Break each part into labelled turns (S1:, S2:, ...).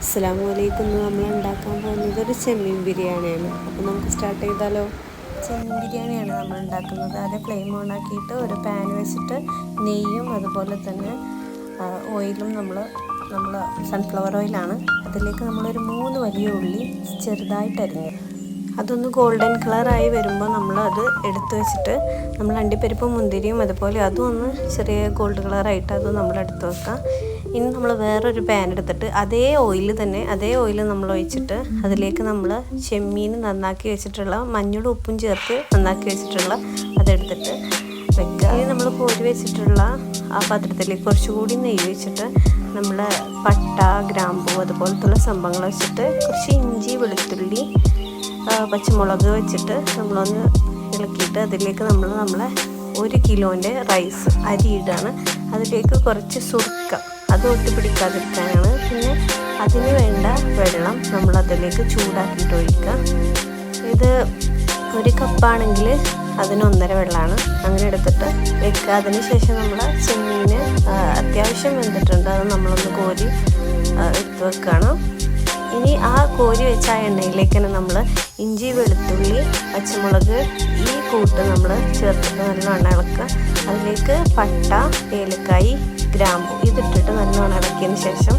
S1: അസ്സലാമലൈക്കും. നമ്മൾ ഉണ്ടാക്കാൻ പോകുന്നത് ഒരു ചെമ്മീൻ ബിരിയാണിയാണ്. അപ്പോൾ നമുക്ക് സ്റ്റാർട്ട് ചെയ്താലോ? ചെമ്മീൻ ബിരിയാണിയാണ് നമ്മൾ ഉണ്ടാക്കുന്നത്. ആദ്യം ഫ്ലെയിം ഓൺ ആക്കിയിട്ട് ഒരു പാൻ വെച്ചിട്ട് നെയ്യും അതുപോലെ തന്നെ ഓയിലും നമ്മൾ സൺഫ്ലവർ ഓയിലാണ്. അതിലേക്ക് നമ്മളൊരു 3 വലിയ ഉള്ളി ചെറുതായിട്ട് അരിഞ്ഞു, അതൊന്ന് ഗോൾഡൻ കളറായി വരുമ്പോൾ നമ്മളത് എടുത്തു വെച്ചിട്ട് നമ്മൾ അണ്ടിപ്പരിപ്പും മുന്തിരിയും അതുപോലെ അതും ഒന്ന് ചെറിയ ഗോൾഡ് കളറായിട്ട് അത് നമ്മൾ എടുത്ത് വെക്കാം. ഇനി നമ്മൾ വേറൊരു പാൻ എടുത്തിട്ട് അതേ ഓയിൽ നമ്മൾ ഒഴിച്ചിട്ട് അതിലേക്ക് നമ്മൾ ചെമ്മീൻ നന്നാക്കി വെച്ചിട്ടുള്ള മഞ്ഞളും ഉപ്പും ചേർത്ത് നന്നാക്കി വെച്ചിട്ടുള്ള അതെടുത്തിട്ട് വെക്കുക. ഇനി നമ്മൾ കോരി വെച്ചിട്ടുള്ള ആ പാത്രത്തിലേക്ക് കുറച്ചുകൂടി നെയ്യ് വെച്ചിട്ട് നമ്മൾ പട്ട, ഗ്രാമ്പൂ അതുപോലത്തുള്ള സംഭവങ്ങൾ വെച്ചിട്ട് കുറച്ച് ഇഞ്ചി, വെളുത്തുള്ളി, പച്ചമുളക് വെച്ചിട്ട് നമ്മളൊന്ന് ഇളക്കിയിട്ട് അതിലേക്ക് നമ്മളെ 1 കിലോൻ്റെ റൈസ് അരി ഇടാണ്. അതിലേക്ക് കുറച്ച് സുർക്ക, അത് ഒട്ടി പിടിക്കാതിരിക്കാനാണ്. പിന്നെ അതിന് വേണ്ട വെള്ളം നമ്മളതിലേക്ക് ചൂടാക്കിയിട്ട് ഒഴിക്കുക. ഇത് 1 കപ്പാണെങ്കിൽ അതിന് 1.5 വെള്ളമാണ്. അങ്ങനെ എടുത്തിട്ട് വെക്കുക. അതിന് ശേഷം നമ്മൾ ചെമ്മീൻ അത്യാവശ്യം വെന്തിട്ടുണ്ട്, അത് നമ്മളൊന്ന് കോരി എടുത്ത് വെക്കുകയാണ്. ഇനി ആ കോരി വെച്ച ആ എണ്ണയിലേക്ക് തന്നെ നമ്മൾ ഇഞ്ചി, വെളുത്തുള്ളി, പച്ചമുളക് ഈ കൂട്ട് നമ്മൾ ചേർത്തിട്ട് നല്ലോണം ഇളക്കുക. അതിലേക്ക് പട്ട, ഏലക്കായി, ഗ്രാമ്പു ഇതിട്ടിട്ട് നല്ലോണം ഇളക്കിയതിന് ശേഷം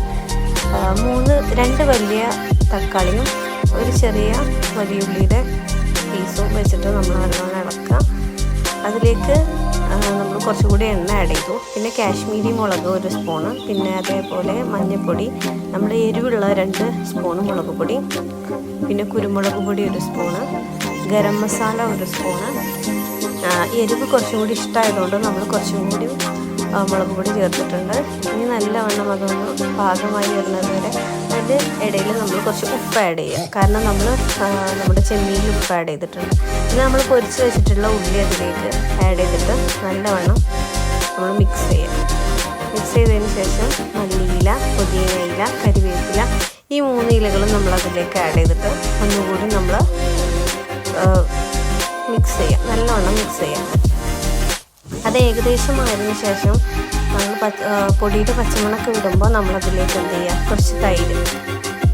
S1: 2 വലിയ തക്കാളിയും ഒരു ചെറിയ വലിയ ഉള്ളിയുടെ പീസും വെച്ചിട്ട് നമ്മൾ നല്ലോണം ഇളക്കുക. അതിലേക്ക് നമ്മൾ കുറച്ചുകൂടി എണ്ണ ആഡ് ചെയ്തു. പിന്നെ കാശ്മീരി മുളക് 1 സ്പൂണ്, പിന്നെ അതേപോലെ മഞ്ഞൾപ്പൊടി, നമ്മൾ എരിവുള്ള 2 സ്പൂണ് മുളക് പൊടി, പിന്നെ കുരുമുളക് പൊടി 1 സ്പൂണ്, ഗരം മസാല 1 സ്പൂണ്. എരിവ് കുറച്ചും കൂടി ഇഷ്ടമായതുകൊണ്ട് നമ്മൾ കുറച്ചും കൂടി മുളക് പൊടി ചേർത്തിട്ടുണ്ട്. ഇനി നല്ലവണ്ണം അതൊന്ന് പാകമായി വരുന്നത് വരെ അതിൻ്റെ ഇടയിൽ നമ്മൾ കുറച്ച് ഉപ്പ് ആഡ് ചെയ്യുക. കാരണം നമ്മൾ നമ്മുടെ ചെമ്മീനിൽ ഉപ്പ് ആഡ് ചെയ്തിട്ടുണ്ട്. പിന്നെ നമ്മൾ പൊരിച്ച് വെച്ചിട്ടുള്ള ഉള്ളി അതിലേക്ക് ആഡ് ചെയ്തിട്ട് നല്ലവണ്ണം നമ്മൾ മിക്സ് ചെയ്തതിന് ശേഷം മല്ലിയില, പുതിനയില, കരിവേപ്പില ഈ 3 ഇലകളും നമ്മളതിലേക്ക് ആഡ് ചെയ്തിട്ട് ഒന്നുകൂടി നമ്മൾ നല്ലവണ്ണം മിക്സ് ചെയ്യാം. അത് ഏകദേശം ആയതിനു ശേഷം നമ്മൾ പൊടിയുടെ പച്ചമണക്ക് വിടുമ്പോൾ നമ്മളതിലേക്ക് എന്ത് ചെയ്യുക, കുറച്ച് തൈര്,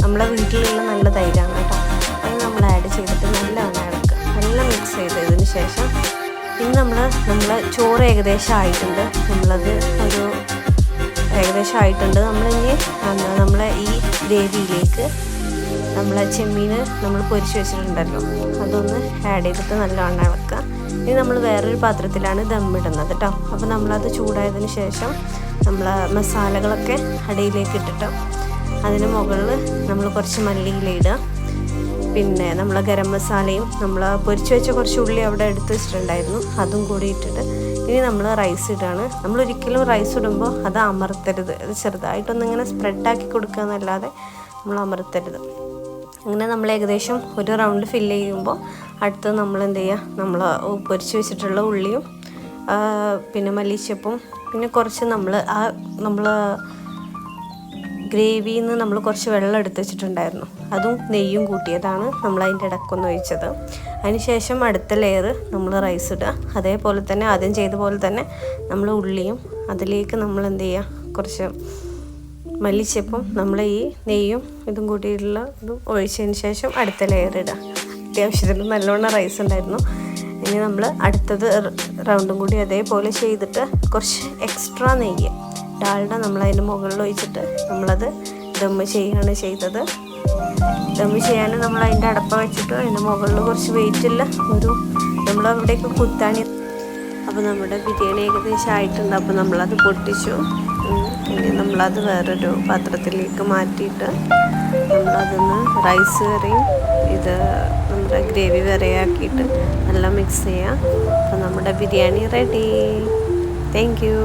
S1: നമ്മളെ വീട്ടിലുള്ള നല്ല തൈരാണ് കേട്ടോ, അത് നമ്മൾ ആഡ് ചെയ്തിട്ട് നല്ലവണ്ണം ഇളക്കുക. നല്ല മിക്സ് ചെയ്തതിന് ശേഷം ഇനി നമ്മളെ ചോറ് ഏകദേശം ആയിട്ടുണ്ട്. നമ്മളിനി നമ്മളെ ഈ ഗ്രേവിയിലേക്ക് നമ്മളെ ചെമ്മീൻ നമ്മൾ പൊരിച്ച് വെച്ചിട്ടുണ്ടല്ലോ അതൊന്ന് ആഡ് ചെയ്തിട്ട് നല്ലവണ്ണം ഇളക്കുക. ഇനി നമ്മൾ വേറൊരു പാത്രത്തിലാണ് ദമ്മിടുന്നത് കേട്ടോ. അപ്പോൾ നമ്മളത് ചൂടായതിന് ശേഷം നമ്മൾ മസാലകളൊക്കെ അടിയിലേക്ക് ഇട്ടിട്ട് അതിന് മുകളിൽ നമ്മൾ കുറച്ച് മല്ലിയില ഇടുക. പിന്നെ നമ്മൾ ഗരം മസാലയും നമ്മൾ പൊരിച്ച് വെച്ച കുറച്ച് ഉള്ളി അവിടെ എടുത്ത് വെച്ചിട്ടുണ്ടായിരുന്നു, അതും കൂടി ഇട്ടിട്ട് ഇനി നമ്മൾ റൈസ് ഇടുകയാണ്. നമ്മളൊരിക്കലും റൈസ് ഇടുമ്പോൾ അത് അമർത്തരുത്. അത് ചെറുതായിട്ടൊന്നിങ്ങനെ സ്പ്രെഡാക്കി കൊടുക്കുക എന്നല്ലാതെ നമ്മൾ അമർത്തരുത്. അങ്ങനെ നമ്മൾ ഏകദേശം ഒരു റൗണ്ട് ഫില്ല് ചെയ്യുമ്പോൾ അടുത്ത് നമ്മൾ എന്ത് ചെയ്യുക, പൊരിച്ച് വെച്ചിട്ടുള്ള ഉള്ളിയും പിന്നെ മല്ലിച്ചപ്പും പിന്നെ കുറച്ച് നമ്മൾ ഗ്രേവിയിൽ നിന്ന് നമ്മൾ കുറച്ച് വെള്ളം എടുത്ത് വെച്ചിട്ടുണ്ടായിരുന്നു, അതും നെയ്യും കൂട്ടിയതാണ് നമ്മൾ അതിൻ്റെ ഇടയ്ക്കൊന്ന് ഒഴിച്ചത്. അതിന് ശേഷം അടുത്ത ലെയർ നമ്മൾ റൈസ് ഇടുക. അതേപോലെ തന്നെ ആദ്യം ചെയ്ത പോലെ തന്നെ നമ്മൾ ഉള്ളിയും അതിലേക്ക് നമ്മൾ എന്ത് ചെയ്യുക, കുറച്ച് മല്ലിച്ചപ്പും നമ്മൾ ഈ നെയ്യും ഇതും കൂട്ടിയിട്ടുള്ള ഇതും ഒഴിച്ചതിന് ശേഷം അടുത്ത ലെയർ ഇടുക. അത്യാവശ്യത്തിന് നല്ലോണം റൈസ് ഉണ്ടായിരുന്നു. ഇനി നമ്മൾ അടുത്തത് റൗണ്ടും കൂടി അതേപോലെ ചെയ്തിട്ട് കുറച്ച് എക്സ്ട്രാ നെയ്യ് ഡാൽഡ നമ്മളതിന് മുകളിൽ ഒഴിച്ചിട്ട് നമ്മളത് ദമ്മ് ചെയ്യുകയാണ് ചെയ്തത്. ദമ്മ് ചെയ്യാൻ നമ്മൾ അതിൻ്റെ അടപ്പ വെച്ചിട്ട് അതിൻ്റെ മുകളിൽ കുറച്ച് വെയിറ്റില്ല നമ്മളവിടേക്ക് കുത്താൻ. അപ്പോൾ നമ്മുടെ ബിരിയാണി ഏകദേശം ആയിട്ടുണ്ട്. അപ്പോൾ നമ്മളത് പൊട്ടിച്ചു. ഇനി നമ്മളത് വേറൊരു പാത്രത്തിലേക്ക് മാറ്റിയിട്ട് നമ്മളതൊന്ന് റൈസ് കറിയും ഇത് നമ്മുടെ ഗ്രേവി വേറെയാക്കിയിട്ട് നല്ല മിക്സ് ചെയ്യാം. അപ്പോൾ നമ്മുടെ ബിരിയാണി റെഡി. Thank you.